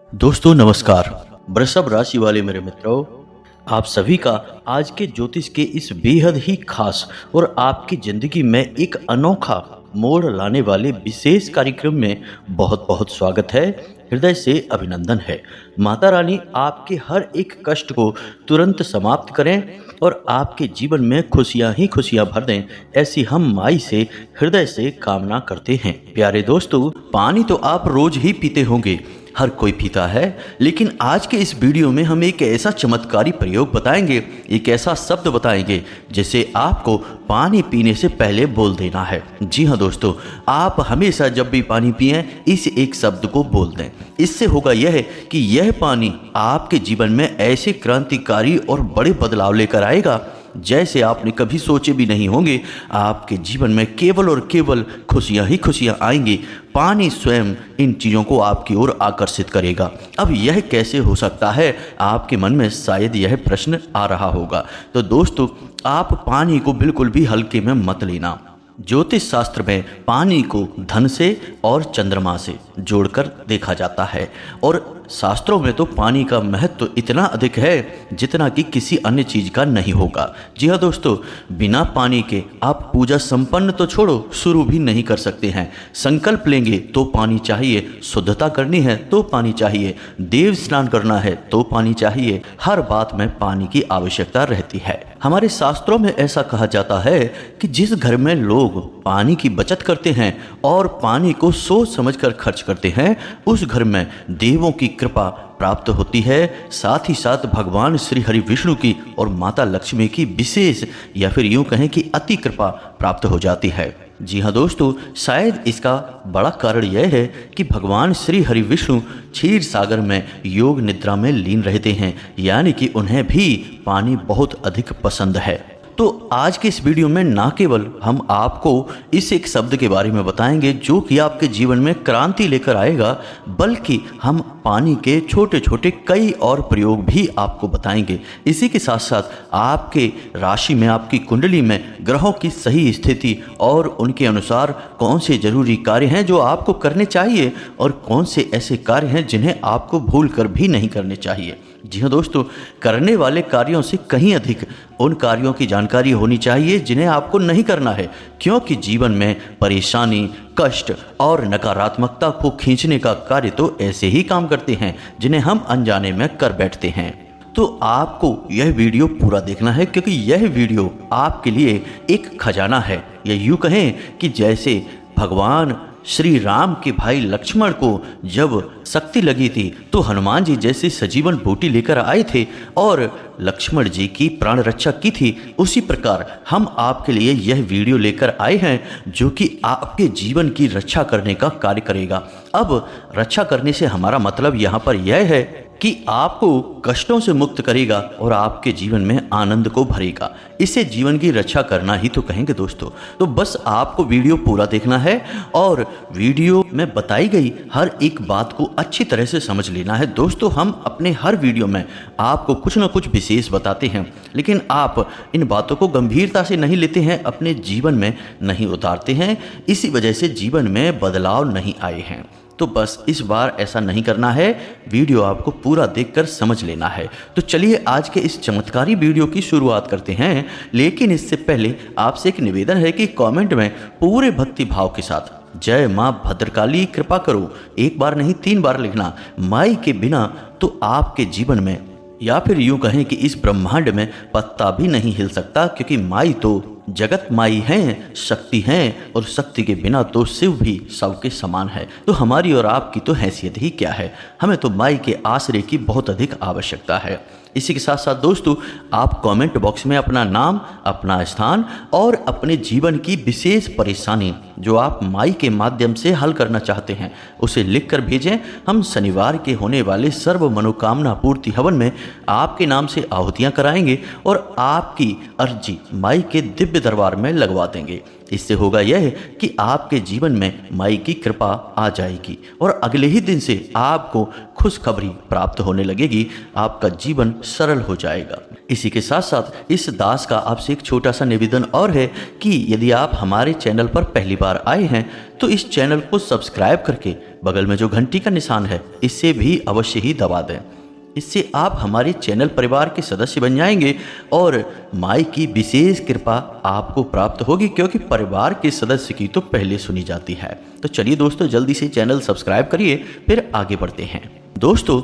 दोस्तों नमस्कार। वृषभ राशि वाले मेरे मित्रों, आप सभी का आज के ज्योतिष के इस बेहद ही खास और आपकी जिंदगी में एक अनोखा मोड़ लाने वाले विशेष कार्यक्रम में बहुत बहुत स्वागत है। हृदय से अभिनंदन है। माता रानी आपके हर एक कष्ट को तुरंत समाप्त करें और आपके जीवन में खुशियां ही खुशियां भर दें, ऐसी हम माई से हृदय से कामना करते हैं। प्यारे दोस्तों, पानी तो आप रोज ही पीते होंगे, हर कोई पीता है, लेकिन आज के इस वीडियो में हम एक ऐसा चमत्कारी प्रयोग बताएंगे, एक ऐसा शब्द बताएंगे जिसे आपको पानी पीने से पहले बोल देना है। जी हाँ दोस्तों, आप हमेशा जब भी पानी पिएं इस एक शब्द को बोल दें। इससे होगा यह कि यह पानी आपके जीवन में ऐसे क्रांतिकारी और बड़े बदलाव लेकर आएगा जैसे आपने कभी सोचे भी नहीं होंगे। आपके जीवन में केवल और केवल खुशियां ही खुशियां आएंगी। पानी स्वयं इन चीज़ों को आपकी ओर आकर्षित करेगा। अब यह कैसे हो सकता है, आपके मन में शायद यह प्रश्न आ रहा होगा। तो दोस्तों, आप पानी को बिल्कुल भी हल्के में मत लेना। ज्योतिष शास्त्र में पानी को धन से और चंद्रमा से जोड़कर देखा जाता है और शास्त्रों में तो पानी का महत्व इतना अधिक है जितना कि किसी अन्य चीज का नहीं होगा। जी हाँ दोस्तों, बिना पानी के आप पूजा संपन्न तो छोड़ो, शुरू भी नहीं कर सकते हैं। संकल्प लेंगे तो पानी चाहिए, शुद्धता करनी है तो पानी चाहिए, देव स्नान करना है तो पानी चाहिए। हर बात में पानी की आवश्यकता रहती है। हमारे शास्त्रों में ऐसा कहा जाता है कि जिस घर में लोग पानी की बचत करते हैं और पानी को सोच समझकर खर्च करते हैं, उस घर में देवों की कृपा प्राप्त होती है। साथ ही साथ भगवान श्री हरि विष्णु की और माता लक्ष्मी की विशेष या फिर यूं कहें कि अति कृपा प्राप्त हो जाती है। जी हाँ दोस्तों, शायद इसका बड़ा कारण यह है कि भगवान श्री हरि विष्णु क्षीर सागर में योग निद्रा में लीन रहते हैं, यानी कि उन्हें भी पानी बहुत अधिक पसंद है। तो आज के इस वीडियो में ना केवल हम आपको इस एक शब्द के बारे में बताएंगे जो कि आपके जीवन में क्रांति लेकर आएगा, बल्कि हम पानी के छोटे छोटे कई और प्रयोग भी आपको बताएंगे। इसी के साथ साथ आपके राशि में, आपकी कुंडली में ग्रहों की सही स्थिति और उनके अनुसार कौन से जरूरी कार्य हैं जो आपको करने चाहिए और कौन से ऐसे कार्य हैं जिन्हें आपको भूल कर भी नहीं करने चाहिए। जी हाँ दोस्तों, करने वाले कार्यों से कहीं अधिक उन कार्यों की जानकारी होनी चाहिए जिन्हें आपको नहीं करना है, क्योंकि जीवन में परेशानी, कष्ट और नकारात्मकता को खींचने का कार्य तो ऐसे ही काम करते हैं जिन्हें हम अनजाने में कर बैठते हैं। तो आपको यह वीडियो पूरा देखना है, क्योंकि यह वीडियो आपके लिए एक खजाना है। या यूँ कहें कि जैसे भगवान श्री राम के भाई लक्ष्मण को जब शक्ति लगी थी तो हनुमान जी जैसे सजीवन बूटी लेकर आए थे और लक्ष्मण जी की प्राण रक्षा की थी, उसी प्रकार हम आपके लिए यह वीडियो लेकर आए हैं जो कि आपके जीवन की रक्षा करने का कार्य करेगा। अब रक्षा करने से हमारा मतलब यहाँ पर यह है कि आपको कष्टों से मुक्त करेगा और आपके जीवन में आनंद को भरेगा। इसे जीवन की रक्षा करना ही तो कहेंगे दोस्तों। तो बस आपको वीडियो पूरा देखना है और वीडियो में बताई गई हर एक बात को अच्छी तरह से समझ लेना है। दोस्तों, हम अपने हर वीडियो में आपको कुछ न कुछ विशेष बताते हैं, लेकिन आप इन बातों को गंभीरता से नहीं लेते हैं, अपने जीवन में नहीं उतारते हैं। इसी वजह से जीवन में बदलाव नहीं आए हैं। तो बस इस बार ऐसा नहीं करना है, वीडियो आपको पूरा देखकर समझ लेना है। तो चलिए आज के इस चमत्कारी वीडियो की शुरुआत करते हैं, लेकिन इससे पहले आपसे एक निवेदन है कि कमेंट में पूरे भक्ति भाव के साथ जय माँ भद्रकाली कृपा करो एक बार नहीं 3 बार लिखना। माई के बिना तो आपके जीवन में या फिर यूं कहें कि इस ब्रह्मांड में पत्ता भी नहीं हिल सकता, क्योंकि माई तो जगत माई हैं, शक्ति हैं और शक्ति के बिना तो शिव भी सबके समान है। तो हमारी और आपकी तो हैसियत ही क्या है, हमें तो माई के आश्रय की बहुत अधिक आवश्यकता है। इसी के साथ साथ दोस्तों, आप कमेंट बॉक्स में अपना नाम, अपना स्थान और अपने जीवन की विशेष परेशानी जो आप माई के माध्यम से हल करना चाहते हैं उसे लिख कर भेजें। हम शनिवार के होने वाले सर्व मनोकामना पूर्ति हवन में आपके नाम से आहुतियाँ कराएंगे और आपकी अर्जी माई के दिव्य दरबार में लगवा देंगे। इससे होगा यह कि आपके जीवन में माई की कृपा आ जाएगी और अगले ही दिन से आपको खुशखबरी प्राप्त होने लगेगी, आपका जीवन सरल हो जाएगा। इसी के साथ साथ इस दास का आपसे एक छोटा सा निवेदन और है कि यदि आप हमारे चैनल पर पहली बार आए हैं तो इस चैनल को सब्सक्राइब करके बगल में जो घंटी का निशान है इसे भी अवश्य ही दबा दें। इससे आप हमारे चैनल परिवार के सदस्य बन जाएंगे और माई की विशेष कृपा आपको प्राप्त होगी, क्योंकि परिवार के सदस्य की तो पहले सुनी जाती है। तो चलिए दोस्तों, जल्दी से चैनल सब्सक्राइब करिए, फिर आगे बढ़ते हैं। दोस्तों,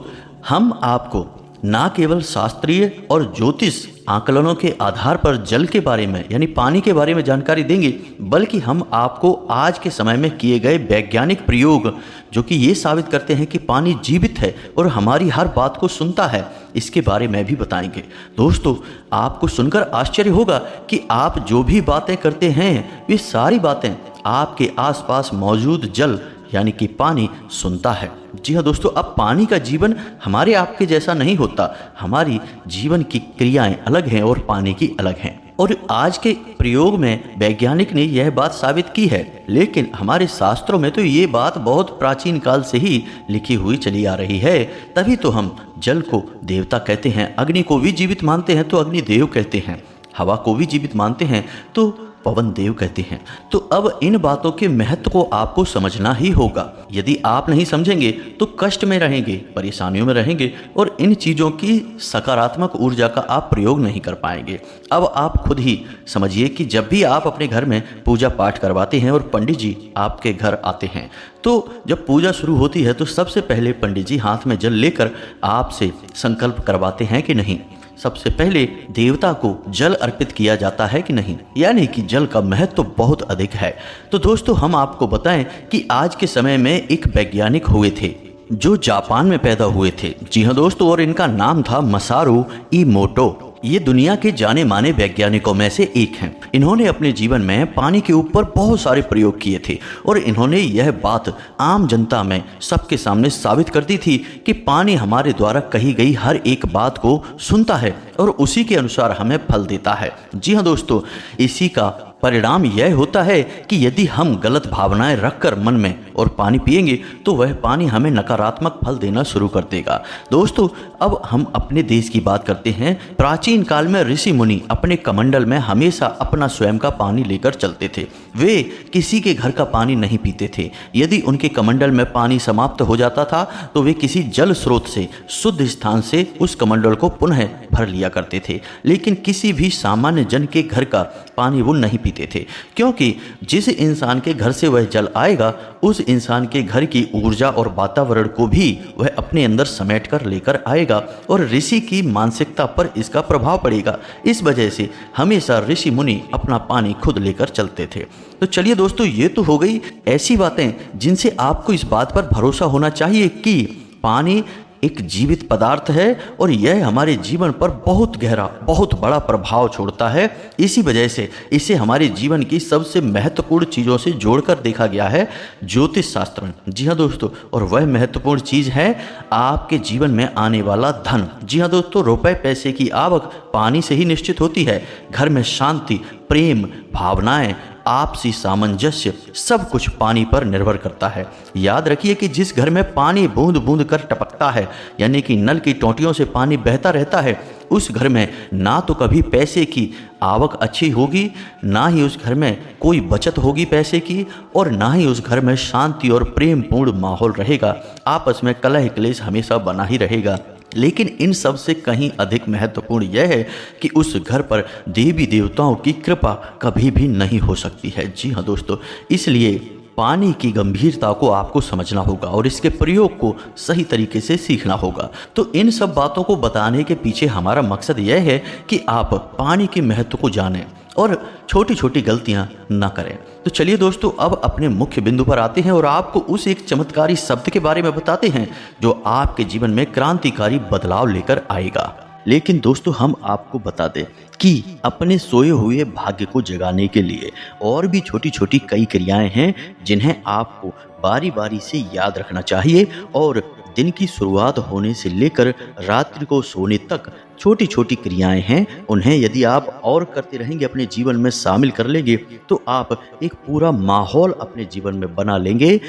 हम आपको ना केवल शास्त्रीय और ज्योतिष आकलनों के आधार पर जल के बारे में यानी पानी के बारे में जानकारी देंगे, बल्कि हम आपको आज के समय में किए गए वैज्ञानिक प्रयोग जो कि ये साबित करते हैं कि पानी जीवित है और हमारी हर बात को सुनता है, इसके बारे में भी बताएंगे। दोस्तों, आपको सुनकर आश्चर्य होगा कि आप जो भी बातें करते हैं वे सारी बातें आपके आसपास मौजूद जल यानी कि पानी सुनता है। जी हाँ दोस्तों, अब पानी का जीवन हमारे आपके जैसा नहीं होता। हमारी जीवन की क्रियाएं अलग हैं और पानी की अलग हैं। और आज के प्रयोग में वैज्ञानिक ने यह बात साबित की है, लेकिन हमारे शास्त्रों में तो ये बात बहुत प्राचीन काल से ही लिखी हुई चली आ रही है। तभी तो हम जल को देवता कहते हैं, अग्नि को भी जीवित मानते हैं तो अग्निदेव कहते हैं, हवा को भी जीवित मानते हैं तो पवन देव कहते हैं। तो अब इन बातों के महत्व को आपको समझना ही होगा। यदि आप नहीं समझेंगे तो कष्ट में रहेंगे, परेशानियों में रहेंगे और इन चीज़ों की सकारात्मक ऊर्जा का आप प्रयोग नहीं कर पाएंगे। अब आप खुद ही समझिए कि जब भी आप अपने घर में पूजा पाठ करवाते हैं और पंडित जी आपके घर आते हैं, तो जब पूजा शुरू होती है तो सबसे पहले पंडित जी हाथ में जल लेकर आपसे संकल्प करवाते हैं कि नहीं, सबसे पहले देवता को जल अर्पित किया जाता है कि नहीं, यानी कि जल का महत्व तो बहुत अधिक है। तो दोस्तों, हम आपको बताएं कि आज के समय में एक वैज्ञानिक हुए थे जो जापान में पैदा हुए थे। जी हाँ दोस्तों, और इनका नाम था मसारू इमोटो। ये दुनिया के जाने माने वैज्ञानिकों में से एक हैं। इन्होंने अपने जीवन में पानी के ऊपर बहुत सारे प्रयोग किए थे और इन्होंने यह बात आम जनता में सबके सामने साबित कर दी थी कि पानी हमारे द्वारा कही गई हर एक बात को सुनता है और उसी के अनुसार हमें फल देता है। जी हाँ दोस्तों, इसी का परिणाम यह होता है कि यदि हम गलत भावनाएं रखकर मन में और पानी पिएंगे तो वह पानी हमें नकारात्मक फल देना शुरू कर देगा। दोस्तों, अब हम अपने देश की बात करते हैं। प्राचीन काल में ऋषि मुनि अपने कमंडल में हमेशा अपना स्वयं का पानी लेकर चलते थे। वे किसी के घर का पानी नहीं पीते थे। यदि उनके कमंडल में पानी समाप्त हो जाता था तो वे किसी जल स्रोत से शुद्ध स्थान से उस कमंडल को पुनः भर लिया करते थे। लेकिन किसी भी सामान्य जन के घर का पानी वो नहीं पीते थे, क्योंकि जिस इंसान के घर से वह जल आएगा उस इंसान के घर की ऊर्जा और वातावरण को भी वह अपने अंदर समेट कर लेकर आएगा और ऋषि की मानसिकता पर इसका प्रभाव पड़ेगा। इस वजह से हमेशा ऋषि मुनि अपना पानी खुद लेकर चलते थे। तो चलिए दोस्तों, ये तो हो गई ऐसी बातें जिनसे आपको इस बात पर भरोसा होना चाहिए कि पानी एक जीवित पदार्थ है और यह हमारे जीवन पर बहुत गहरा, बहुत बड़ा प्रभाव छोड़ता है। इसी वजह से इसे हमारे जीवन की सबसे महत्वपूर्ण चीज़ों से जोड़कर देखा गया है ज्योतिष शास्त्र में। जी हाँ दोस्तों, और वह महत्वपूर्ण चीज़ है आपके जीवन में आने वाला धन। जी हाँ दोस्तों, रुपए पैसे की आवक पानी से ही निश्चित होती है। घर में शांति, प्रेम, भावनाएं, आपसी सामंजस्य सब कुछ पानी पर निर्भर करता है। याद रखिए कि जिस घर में पानी बूंद बूंद कर टपकता है, यानी कि नल की टोंटियों से पानी बहता रहता है, उस घर में ना तो कभी पैसे की आवक अच्छी होगी, ना ही उस घर में कोई बचत होगी पैसे की, और ना ही उस घर में शांति और प्रेमपूर्ण माहौल रहेगा। आपस में कलह क्लेश हमेशा बना ही रहेगा। लेकिन इन सब से कहीं अधिक महत्वपूर्ण यह है कि उस घर पर देवी देवताओं की कृपा कभी भी नहीं हो सकती है। जी हाँ दोस्तों, इसलिए पानी की गंभीरता को आपको समझना होगा और इसके प्रयोग को सही तरीके से सीखना होगा। तो इन सब बातों को बताने के पीछे हमारा मकसद यह है कि आप पानी के महत्व को जानें और छोटी छोटी गलतियां ना करें। तो चलिए दोस्तों, अब अपने मुख्य बिंदु पर आते हैं और आपको उस एक चमत्कारी शब्द के बारे में बताते हैं जो आपके जीवन में क्रांतिकारी बदलाव लेकर आएगा। लेकिन दोस्तों, हम आपको बता दें कि अपने सोए हुए भाग्य को जगाने के लिए और भी छोटी छोटी कई क्रियाएं हैं जिन्हें आपको बारी बारी से याद रखना चाहिए और दिन की शुरुआत होने से लेकर रात्रि को सोने तक छोटी छोटी क्रियाएं हैं, उन्हें यदि आप और करते रहेंगे, अपने जीवन में शामिल कर लेंगे, तो आप एक पूरा माहौल अपने जीवन में बना लेंगे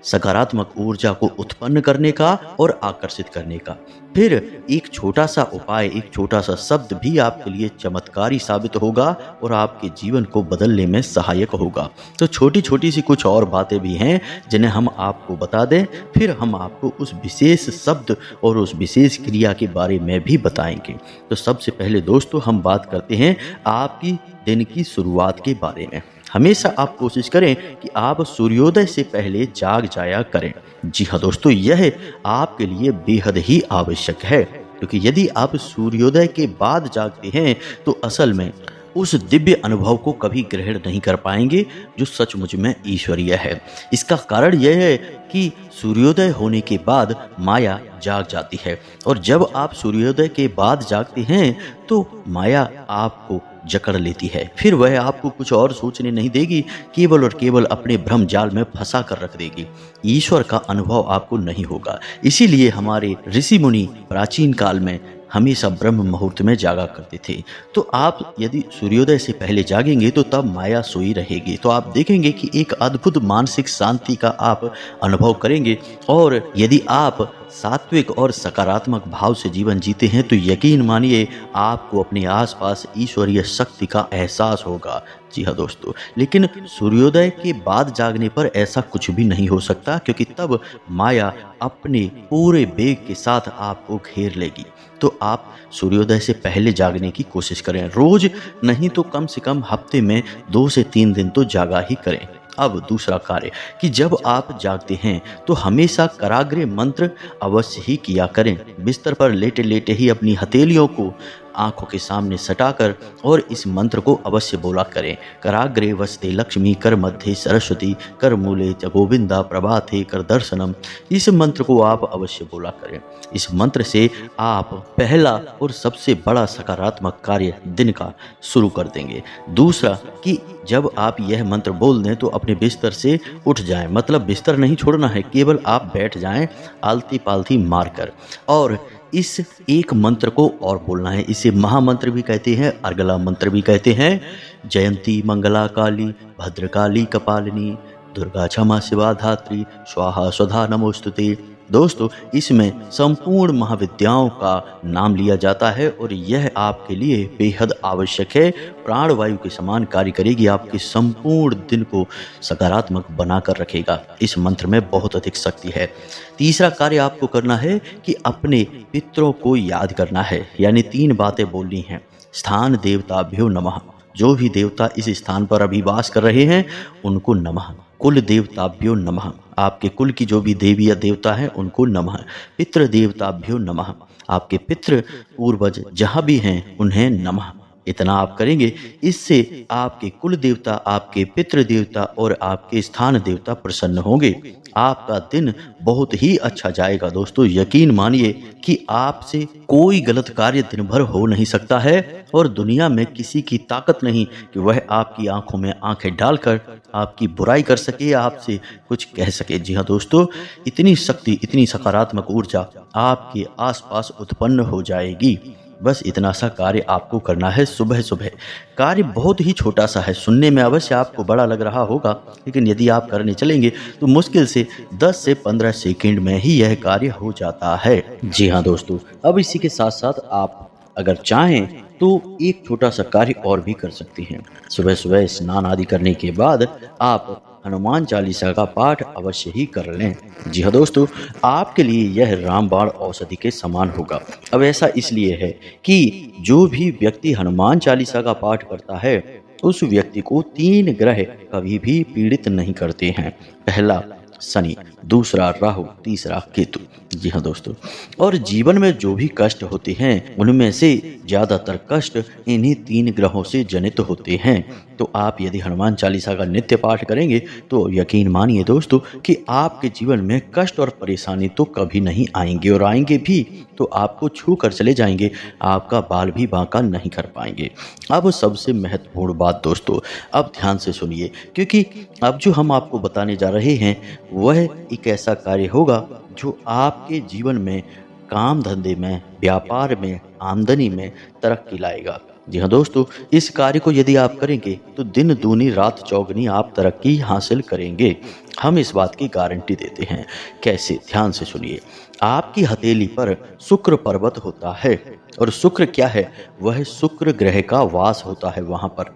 सकारात्मक ऊर्जा को उत्पन्न करने का और आकर्षित करने का। फिर एक छोटा सा उपाय, एक छोटा सा शब्द भी आपके लिए चमत्कारी साबित होगा और आपके जीवन को बदलने में सहायक होगा। तो छोटी छोटी सी कुछ और बातें भी हैं जिन्हें हम आपको बता दें, फिर हम आपको उस विशेष शब्द और उस विशेष क्रिया के बारे में भी बताएंगे। तो सबसे पहले दोस्तों हम बात करते हैं आपकी दिन की शुरुआत के बारे में। हमेशा आप कोशिश करें कि आप सूर्योदय से पहले जाग जाया करें। जी हाँ दोस्तों, यह आपके लिए बेहद ही आवश्यक है, क्योंकि यदि आप सूर्योदय के बाद जागते हैं तो असल में उस दिव्य अनुभव को कभी ग्रहण नहीं कर पाएंगे जो सचमुच में ईश्वरीय है। इसका कारण यह है कि सूर्योदय होने के बाद माया जाग जाती है, और जब आप सूर्योदय के बाद जागते हैं तो माया आपको जकड़ लेती है। फिर वह आपको कुछ और सोचने नहीं देगी, केवल और केवल अपने भ्रम जाल में फंसा कर रख देगी। ईश्वर का अनुभव आपको नहीं होगा। इसीलिए हमारे ऋषि मुनि प्राचीन काल में हमेशा ब्रह्म मुहूर्त में जागा करते थे। तो आप यदि सूर्योदय से पहले जागेंगे तो तब माया सोई रहेगी। तो आप देखेंगे कि एक अद्भुत मानसिक शांति का आप अनुभव करेंगे, और यदि आप सात्विक और सकारात्मक भाव से जीवन जीते हैं तो यकीन मानिए आपको अपने आसपास ईश्वरीय शक्ति का एहसास होगा। जी हाँ दोस्तों, लेकिन सूर्योदय के बाद जागने पर ऐसा कुछ भी नहीं हो सकता, क्योंकि तब माया अपने पूरे वेग के साथ आपको घेर लेगी। तो आप सूर्योदय से पहले जागने की कोशिश करें, रोज नहीं तो कम से कम हफ्ते में 2 से 3 दिन तो जागा ही करें। अब दूसरा कार्य कि जब आप जागते हैं तो हमेशा कराग्रे मंत्र अवश्य ही किया करें। बिस्तर पर लेटे लेटे ही अपनी हथेलियों को आंखों के सामने सटाकर और इस मंत्र को अवश्य बोला करें। कराग्रे वसते लक्ष्मी, कर मध्य सरस्वती, कर मूले च गोविंदा, प्रभाते कर दर्शनम। इस मंत्र को आप अवश्य बोला करें। इस मंत्र से आप पहला और सबसे बड़ा सकारात्मक कार्य दिन का शुरू कर देंगे। दूसरा कि जब आप यह मंत्र बोल दें तो अपने बिस्तर से उठ जाएं, मतलब बिस्तर नहीं छोड़ना है, केवल आप बैठ जाएं आलती पालती मारकर, और इस एक मंत्र को और बोलना है। इसे महामंत्र भी कहते हैं, अर्गला मंत्र भी कहते हैं। जयंती मंगला काली भद्रकाली कपालिनी, दुर्गा क्षमा शिवा धात्री, स्वाहा स्वधा नमोस्तुते। दोस्तों, इसमें संपूर्ण महाविद्याओं का नाम लिया जाता है और यह आपके लिए बेहद आवश्यक है। प्राणवायु के समान कार्य करेगी, आपके संपूर्ण दिन को सकारात्मक बनाकर रखेगा। इस मंत्र में बहुत अधिक शक्ति है। तीसरा कार्य आपको करना है कि अपने पितरों को याद करना है, यानी 3 बातें बोलनी हैं। स्थान देवताभ्यो नमः, जो भी देवता इस स्थान पर अभी वास कर रहे हैं उनको नमः। कुल देवताभ्यो नमः, आपके कुल की जो भी देवी या देवता है उनको नमः। पितृ देवताभ्यो नमः, आपके पितृ पूर्वज जहाँ भी हैं उन्हें नमः। इतना आप करेंगे, इससे आपके कुल देवता, आपके पितृ देवता और आपके स्थान देवता प्रसन्न होंगे। आपका दिन बहुत ही अच्छा जाएगा दोस्तों। यकीन मानिए कि आपसे कोई गलत कार्य दिन भर हो नहीं सकता है, और दुनिया में किसी की ताकत नहीं कि वह आपकी आंखों में आंखें डालकर आपकी बुराई कर सके या आपसे कुछ कह सके। जी हाँ दोस्तों, इतनी शक्ति, इतनी सकारात्मक ऊर्जा आपके आसपास उत्पन्न हो जाएगी। बस इतना सा कार्य आपको करना है सुबह सुबह। कार्य बहुत ही छोटा सा है, सुनने में अवश्य आपको बड़ा लग रहा होगा, लेकिन यदि आप करने चलेंगे तो मुश्किल से 10 से 15 सेकंड में ही यह कार्य हो जाता है। जी हाँ दोस्तों, अब इसी के साथ साथ आप अगर चाहें तो एक छोटा सा कार्य और भी कर सकते हैं। सुबह सुबह स्नान आदि करने के बाद आप हनुमान चालीसा का पाठ अवश्य ही कर लें। जी हाँ दोस्तों, आपके लिए यह रामबाण औषधि के समान होगा। अब ऐसा इसलिए है कि जो भी व्यक्ति हनुमान चालीसा का पाठ करता है उस व्यक्ति को 3 ग्रह कभी भी पीड़ित नहीं करते हैं। पहला शनि, दूसरा राहु, तीसरा केतु। जी हाँ दोस्तों, और जीवन में जो भी कष्ट होते हैं उनमें से ज़्यादातर कष्ट इन्हीं 3 ग्रहों से जनित होते हैं। तो आप यदि हनुमान चालीसा का नित्य पाठ करेंगे तो यकीन मानिए दोस्तों कि आपके जीवन में कष्ट और परेशानी तो कभी नहीं आएंगे, और आएंगे भी तो आपको छू कर चले जाएंगे, आपका बाल भी बांका नहीं कर पाएंगे। अब सबसे महत्वपूर्ण बात दोस्तों, अब ध्यान से सुनिए, क्योंकि अब जो हम आपको बताने जा रहे हैं वह एक ऐसा कार्य होगा जो आपके जीवन में काम धंधे में, व्यापार में, आमदनी में तरक्की लाएगा। जी हाँ दोस्तों, इस कार्य को यदि आप करेंगे तो दिन दूनी रात चौगनी आप तरक्की हासिल करेंगे। हम इस बात की गारंटी देते हैं। कैसे? ध्यान से सुनिए। आपकी हथेली पर शुक्र पर्वत होता है, और शुक्र क्या है? वह शुक्र ग्रह का वास होता है वहाँ पर।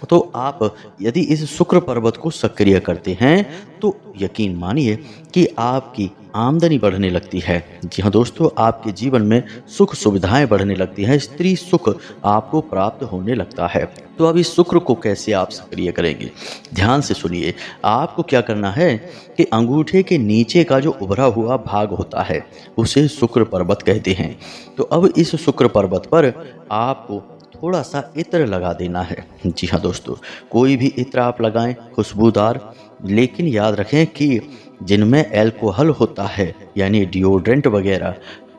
तो आप यदि इस शुक्र पर्वत को सक्रिय करते हैं तो यकीन मानिए कि आपकी आमदनी बढ़ने लगती है। जी हाँ दोस्तों, आपके जीवन में सुख सुविधाएं बढ़ने लगती हैं, स्त्री सुख आपको प्राप्त होने लगता है। तो अब इस शुक्र को कैसे आप सक्रिय करेंगे? ध्यान से सुनिए। आपको क्या करना है कि अंगूठे के नीचे का जो उभरा हुआ भाग होता है उसे शुक्र पर्वत कहते हैं। तो अब इस शुक्र पर्वत पर आपको थोड़ा सा इत्र लगा देना है। जी हाँ दोस्तों, कोई भी इत्र आप लगाएं खुशबूदार, लेकिन याद रखें कि जिनमें अल्कोहल होता है यानी डिओड्रेंट वगैरह,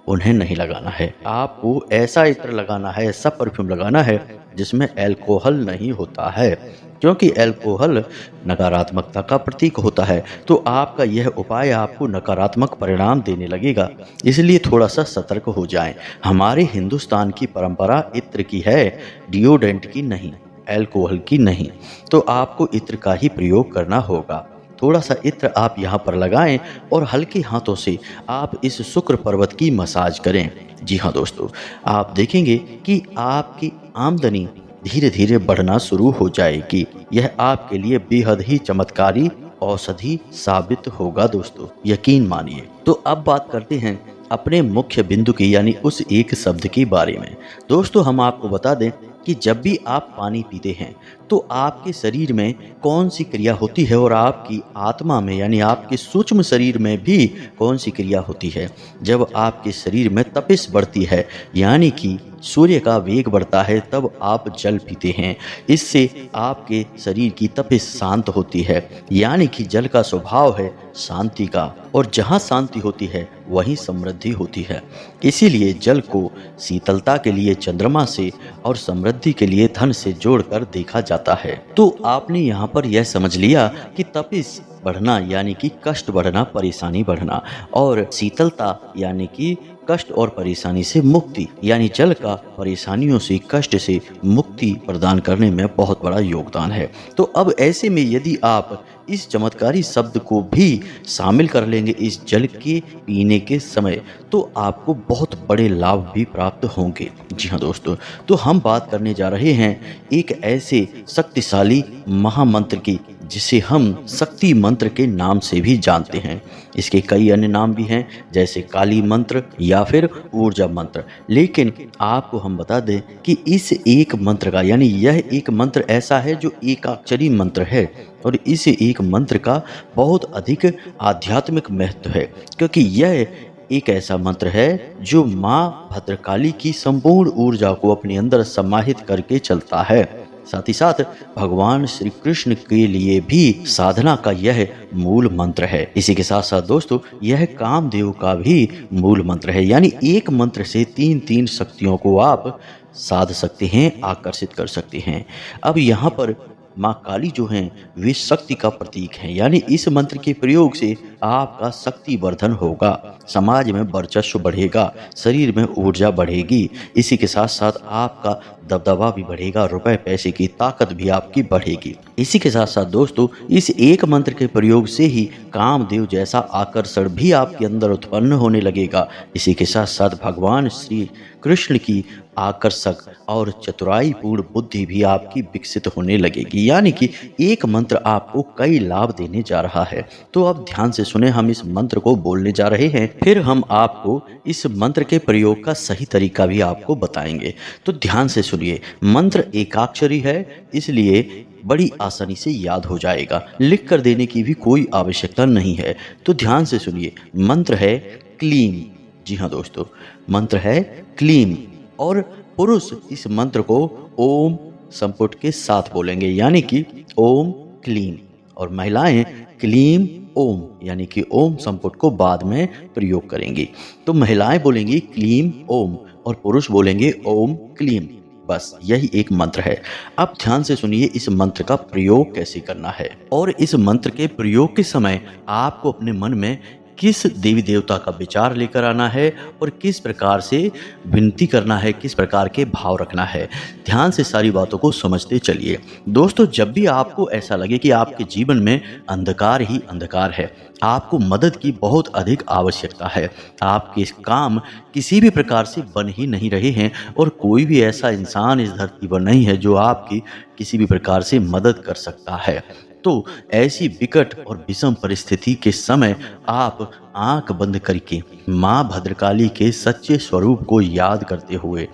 उन्हें नहीं लगाना है। आपको ऐसा इत्र लगाना है, ऐसा परफ्यूम लगाना है जिसमें अल्कोहल नहीं होता है, क्योंकि अल्कोहल नकारात्मकता का प्रतीक होता है। तो आपका यह उपाय आपको नकारात्मक परिणाम देने लगेगा, इसलिए थोड़ा सा सतर्क हो जाएं। हमारे हिंदुस्तान की परंपरा इत्र की है, डिओड्रेंट की नहीं, अल्कोहल की नहीं। तो आपको इत्र का ही प्रयोग करना होगा। थोड़ा सा इत्र आप यहाँ पर लगाएं और हल्के हाथों से आप इस शुक्र पर्वत की मसाज करें। जी हाँ दोस्तों, आप देखेंगे कि आपकी आमदनी धीरे धीरे बढ़ना शुरू हो जाएगी। यह आपके लिए बेहद ही चमत्कारी औषधि साबित होगा दोस्तों, यकीन मानिए। तो अब बात करते हैं अपने मुख्य बिंदु की, यानी उस एक शब्द के बारे में। दोस्तों, हम आपको बता दें कि जब भी आप पानी पीते हैं तो आपके शरीर में कौन सी क्रिया होती है, और आपकी आत्मा में यानी आपके सूक्ष्म शरीर में भी कौन सी क्रिया होती है। जब आपके शरीर में तपिश बढ़ती है यानी कि सूर्य का वेग बढ़ता है, तब आप जल पीते हैं। इससे आपके शरीर की तपिश शांत होती है, यानी कि जल का स्वभाव है शांति का, और जहाँ शांति होती है वहीं समृद्धि होती है। इसीलिए जल को शीतलता के लिए चंद्रमा से और समृद्धि के लिए धन से जोड़कर देखा जाता है। तो आपने यहाँ पर यह समझ लिया कि तपिश बढ़ना यानी कि कष्ट बढ़ना, परेशानी बढ़ना, और शीतलता यानी कि कष्ट और परेशानी से मुक्ति, यानी जल का परेशानियों से, कष्ट से मुक्ति प्रदान करने में बहुत बड़ा योगदान है। तो अब ऐसे में यदि आप इस चमत्कारी शब्द को भी शामिल कर लेंगे इस जल के पीने के समय, तो आपको बहुत बड़े लाभ भी प्राप्त होंगे। जी हाँ दोस्तों, तो हम बात करने जा रहे हैं एक ऐसे शक्तिशाली महामंत्र की जिसे हम शक्ति मंत्र के नाम से भी जानते हैं। इसके कई अन्य नाम भी हैं, जैसे काली मंत्र या फिर ऊर्जा मंत्र। लेकिन आपको हम बता दें कि इस एक मंत्र का, यानी यह एक मंत्र ऐसा है जो एकाक्षरी मंत्र है, और इस एक मंत्र का बहुत अधिक आध्यात्मिक महत्व है, क्योंकि यह एक ऐसा मंत्र है जो माँ भद्रकाली की संपूर्ण ऊर्जा को अपने अंदर समाहित करके चलता है। साथ ही साथ भगवान श्री कृष्ण के लिए भी साधना का यह मूल मंत्र है। इसी के साथ साथ दोस्तों, यह कामदेव का भी मूल मंत्र है, यानी एक मंत्र से तीन तीन शक्तियों को आप साध सकते हैं, आकर्षित कर सकते हैं। अब यहाँ पर माँ काली जो हैं वे शक्ति का प्रतीक हैं, यानी इस मंत्र के प्रयोग से आपका शक्ति वर्धन होगा, समाज में वर्चस्व बढ़ेगा, शरीर में ऊर्जा बढ़ेगी। इसी के साथ साथ आपका दबदबा भी बढ़ेगा, रुपए पैसे की ताकत भी आपकी बढ़ेगी। इसी के साथ साथ दोस्तों, इस एक मंत्र के प्रयोग से ही कामदेव जैसा आकर्षण भी आपके अंदर उत्पन्न होने लगेगा। इसी के साथ साथ भगवान श्री कृष्ण की आकर्षक और चतुराईपूर्ण बुद्धि भी आपकी विकसित होने लगेगी, यानी कि एक मंत्र आपको कई लाभ देने जा रहा है। तो अब ध्यान से सुने, हम इस मंत्र को बोलने जा रहे हैं, फिर हम आपको इस मंत्र के प्रयोग का सही तरीका भी आपको बताएंगे। तो ध्यान से सुनिए। मंत्र एकाक्षरी है, इसलिए बड़ी आसानी से याद हो जाएगा, लिख कर देने की भी कोई आवश्यकता नहीं है। तो ध्यान से सुनिए। मंत्र है क्लीम। जी हाँ दोस्तों, मंत्र है क्लीम, और पुरुष इस मंत्र को ओम संपुट के साथ बोलेंगे, यानी कि ओम क्लीम, और महिलाएं क्लीम ओम यानी कि ओम संपुट को बाद में प्रयोग करेंगी। तो महिलाएं बोलेंगी क्लीम ओम और पुरुष बोलेंगे ओम क्लीम। बस यही एक मंत्र है। अब ध्यान से सुनिए इस मंत्र का प्रयोग कैसे करना है, और इस मंत्र के प्रयोग के समय आपको अपने मन में किस देवी देवता का विचार लेकर आना है और किस प्रकार से विनती करना है, किस प्रकार के भाव रखना है। ध्यान से सारी बातों को समझते चलिए। दोस्तों, जब भी आपको ऐसा लगे कि आपके जीवन में अंधकार ही अंधकार है, आपको मदद की बहुत अधिक आवश्यकता है, आपके काम किसी भी प्रकार से बन ही नहीं रहे हैं और कोई भी ऐसा इंसान इस धरती पर नहीं है जो आपकी किसी भी प्रकार से मदद कर सकता है, तो ऐसी विकट और विषम परिस्थिति के समय आप आंख बंद करके माँ भद्रकाली के सच्चे स्वरूप को याद करते हुए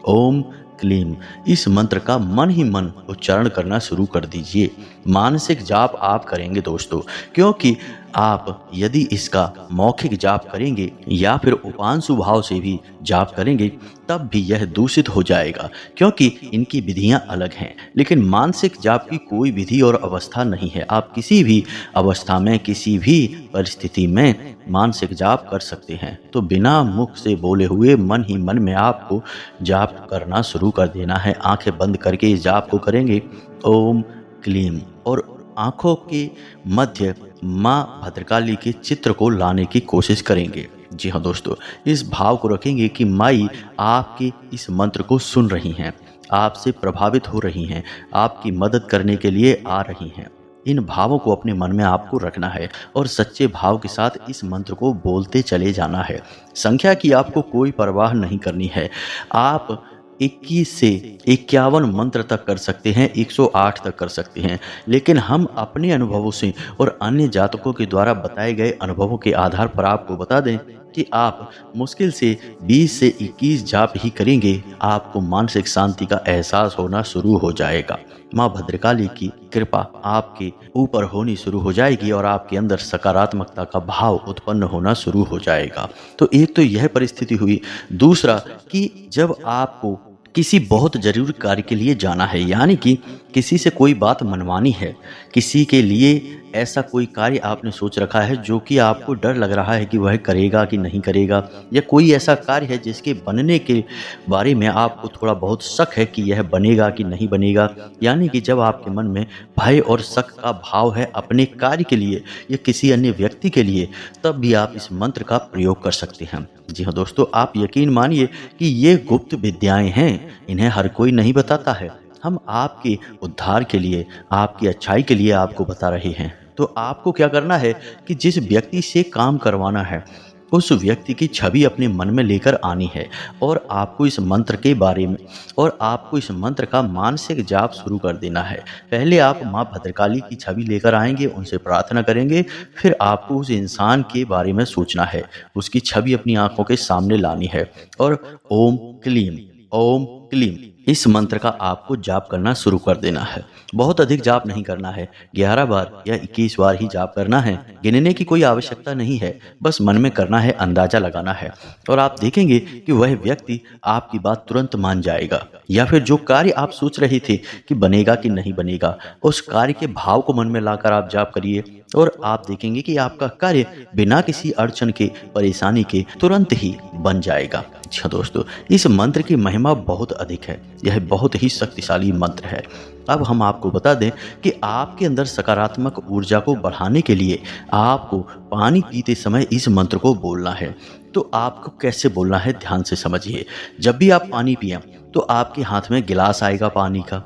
ओम क्लीम इस मंत्र का मन ही मन उच्चारण करना शुरू कर दीजिए। मानसिक जाप आप करेंगे दोस्तों, क्योंकि आप यदि इसका मौखिक जाप करेंगे या फिर उपांशु भाव से भी जाप करेंगे तब भी यह दूषित हो जाएगा, क्योंकि इनकी विधियां अलग हैं। लेकिन मानसिक जाप की कोई विधि और अवस्था नहीं है। आप किसी भी अवस्था में, किसी भी परिस्थिति में मानसिक जाप कर सकते हैं। तो बिना मुख से बोले हुए मन ही मन में आपको जाप करना शुरू कर देना है। आंखें बंद करके इस जाप को करेंगे ओम क्लीम और आंखों के मध्य माँ भद्रकाली के चित्र को लाने की कोशिश करेंगे। जी हाँ दोस्तों, इस भाव को रखेंगे कि माई आपके इस मंत्र को सुन रही हैं, आपसे प्रभावित हो रही हैं, आपकी मदद करने के लिए आ रही हैं। इन भावों को अपने मन में आपको रखना है और सच्चे भाव के साथ इस मंत्र को बोलते चले जाना है। संख्या की आपको कोई परवाह नहीं करनी है। आप 21 से 51 मंत्र तक कर सकते हैं, 108 तक कर सकते हैं, लेकिन हम अपने अनुभवों से और अन्य जातकों के द्वारा बताए गए अनुभवों के आधार पर आपको बता दें कि आप मुश्किल से 20 से 21 जाप ही करेंगे, आपको मानसिक शांति का एहसास होना शुरू हो जाएगा। माँ भद्रकाली की कृपा आपके ऊपर होनी शुरू हो जाएगी और आपके अंदर सकारात्मकता का भाव उत्पन्न होना शुरू हो जाएगा। तो एक तो यह परिस्थिति हुई। दूसरा कि जब आपको किसी बहुत ज़रूरी कार्य के लिए जाना है, यानी कि किसी से कोई बात मनवानी है, किसी के लिए ऐसा कोई कार्य आपने सोच रखा है जो कि आपको डर लग रहा है कि वह करेगा कि नहीं करेगा, या कोई ऐसा कार्य है जिसके बनने के बारे में आपको थोड़ा बहुत शक है कि यह बनेगा कि नहीं बनेगा, यानी कि जब आपके मन में भय और शक का भाव है अपने कार्य के लिए या किसी अन्य व्यक्ति के लिए, तब भी आप इस मंत्र का प्रयोग कर सकते हैं। जी हाँ दोस्तों, आप यकीन मानिए कि ये गुप्त विद्याएं हैं, इन्हें हर कोई नहीं बताता है। हम आपके उद्धार के लिए, आपकी अच्छाई के लिए आपको बता रहे हैं। तो आपको क्या करना है कि जिस व्यक्ति से काम करवाना है उस व्यक्ति की छवि अपने मन में लेकर आनी है और आपको इस मंत्र के बारे में और आपको इस मंत्र का मानसिक जाप शुरू कर देना है। पहले आप माँ भद्रकाली की छवि लेकर आएंगे, उनसे प्रार्थना करेंगे, फिर आपको उस इंसान के बारे में सोचना है, उसकी छवि अपनी आंखों के सामने लानी है और ओम क्लीम इस मंत्र का आपको जाप करना शुरू कर देना है। बहुत अधिक जाप नहीं करना है, 11 बार या 21 बार ही जाप करना है। गिनने की कोई आवश्यकता नहीं है, बस मन में करना है, अंदाजा लगाना है और आप देखेंगे कि वह व्यक्ति आपकी बात तुरंत मान जाएगा। या फिर जो कार्य आप सोच रहे थे कि बनेगा कि नहीं बनेगा, उस कार्य के भाव को मन में लाकर आप जाप करिए और आप देखेंगे कि आपका कार्य बिना किसी अड़चन के, परेशानी के तुरंत ही बन जाएगा। अच्छा दोस्तों, इस मंत्र की महिमा बहुत अधिक है, यह बहुत ही शक्तिशाली मंत्र है। अब हम आपको बता दें कि आपके अंदर सकारात्मक ऊर्जा को बढ़ाने के लिए आपको पानी पीते समय इस मंत्र को बोलना है। तो आपको कैसे बोलना है, ध्यान से समझिए। जब भी आप पानी पिएं तो आपके हाथ में गिलास आएगा पानी का,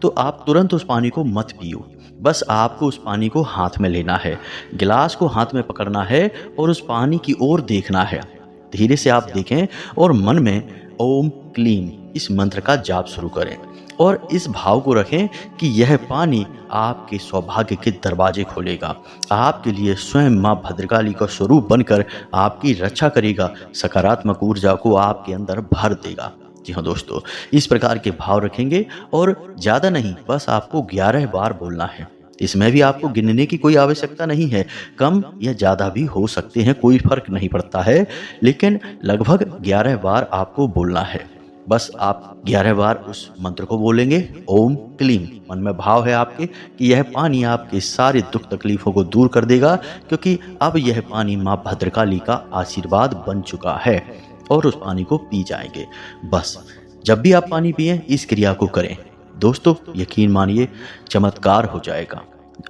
तो आप तुरंत उस पानी को मत पियो, बस आपको उस पानी को हाथ में लेना है, गिलास को हाथ में पकड़ना है और उस पानी की ओर देखना है। धीरे से आप देखें और मन में ओम क्लीम इस मंत्र का जाप शुरू करें और इस भाव को रखें कि यह पानी आपके सौभाग्य के दरवाजे खोलेगा, आपके लिए स्वयं माँ भद्रकाली का स्वरूप बनकर आपकी रक्षा करेगा, सकारात्मक ऊर्जा को आपके अंदर भर देगा। जी हाँ दोस्तों, इस प्रकार के भाव रखेंगे और ज़्यादा नहीं, बस आपको 11 बार बोलना है। इसमें भी आपको गिनने की कोई आवश्यकता नहीं है, कम या ज़्यादा भी हो सकते हैं, कोई फर्क नहीं पड़ता है, लेकिन लगभग 11 बार आपको बोलना है। बस आप 11 बार उस मंत्र को बोलेंगे ओम क्लीम। मन में भाव है आपके कि यह पानी आपके सारे दुख तकलीफों को दूर कर देगा, क्योंकि अब यह पानी माँ भद्रकाली का आशीर्वाद बन चुका है और उस पानी को पी जाएंगे। बस जब भी आप पानी पिएं इस क्रिया को करें दोस्तों, यकीन मानिए चमत्कार हो जाएगा।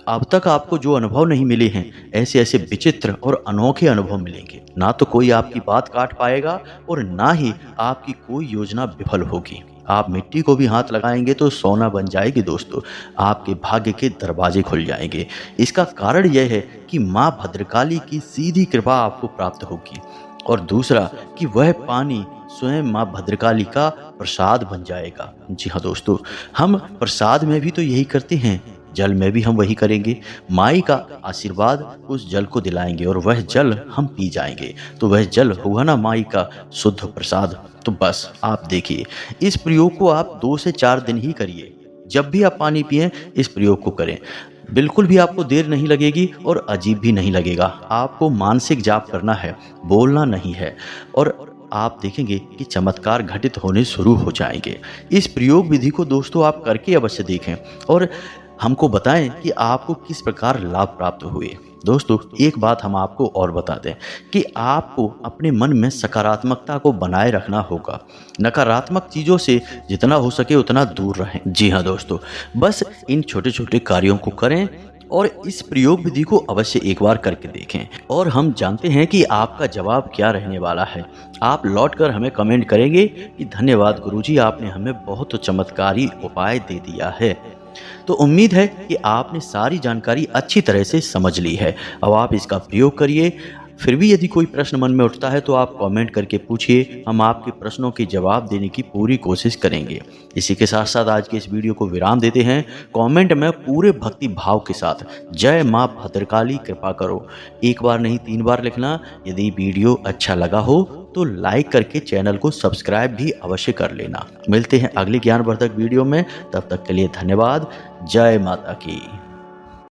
अब तक आपको जो अनुभव नहीं मिले हैं, ऐसे ऐसे विचित्र और अनोखे अनुभव मिलेंगे। ना तो कोई आपकी बात काट पाएगा और ना ही आपकी कोई योजना विफल होगी। आप मिट्टी को भी हाथ लगाएंगे तो सोना बन जाएगी दोस्तों। आपके भाग्य के दरवाजे खुल जाएंगे। इसका कारण यह है कि माँ भद्रकाली की सीधी कृपा आपको प्राप्त होगी, और दूसरा कि वह पानी स्वयं माँ भद्रकाली का प्रसाद बन जाएगा। जी हाँ दोस्तों, हम प्रसाद में भी तो यही करते हैं, जल में भी हम वही करेंगे। माई का आशीर्वाद उस जल को दिलाएंगे और वह जल हम पी जाएंगे, तो वह जल हुआ ना माई का शुद्ध प्रसाद। तो बस आप देखिए, इस प्रयोग को आप 2 से 4 दिन ही करिए। जब भी आप पानी पिएं इस प्रयोग को करें। बिल्कुल भी आपको देर नहीं लगेगी और अजीब भी नहीं लगेगा। आपको मानसिक जाप करना है, बोलना नहीं है, और आप देखेंगे कि चमत्कार घटित होने शुरू हो जाएंगे। इस प्रयोग विधि को दोस्तों आप करके अवश्य देखें और हमको बताएं कि आपको किस प्रकार लाभ प्राप्त हुए। दोस्तों, एक बात हम आपको और बता दें कि आपको अपने मन में सकारात्मकता को बनाए रखना होगा। नकारात्मक चीज़ों से जितना हो सके उतना दूर रहें। जी हाँ दोस्तों, बस इन छोटे छोटे कार्यों को करें और इस प्रयोग विधि को अवश्य एक बार करके देखें, और हम जानते हैं कि आपका जवाब क्या रहने वाला है। आप लौटकर हमें कमेंट करेंगे कि धन्यवाद गुरुजी, आपने हमें बहुत चमत्कारी उपाय दे दिया है। तो उम्मीद है कि आपने सारी जानकारी अच्छी तरह से समझ ली है। अब आप इसका प्रयोग करिए। फिर भी यदि कोई प्रश्न मन में उठता है तो आप कमेंट करके पूछिए, हम आपके प्रश्नों के जवाब देने की पूरी कोशिश करेंगे। इसी के साथ साथ आज के इस वीडियो को विराम देते हैं। कमेंट में पूरे भक्ति भाव के साथ जय माँ भद्रकाली कृपा करो, एक बार नहीं 3 बार लिखना। यदि वीडियो अच्छा लगा हो तो लाइक करके चैनल को सब्सक्राइब भी अवश्य कर लेना। मिलते हैं अगले ज्ञानवर्धक वीडियो में, तब तक के लिए धन्यवाद। जय माता की।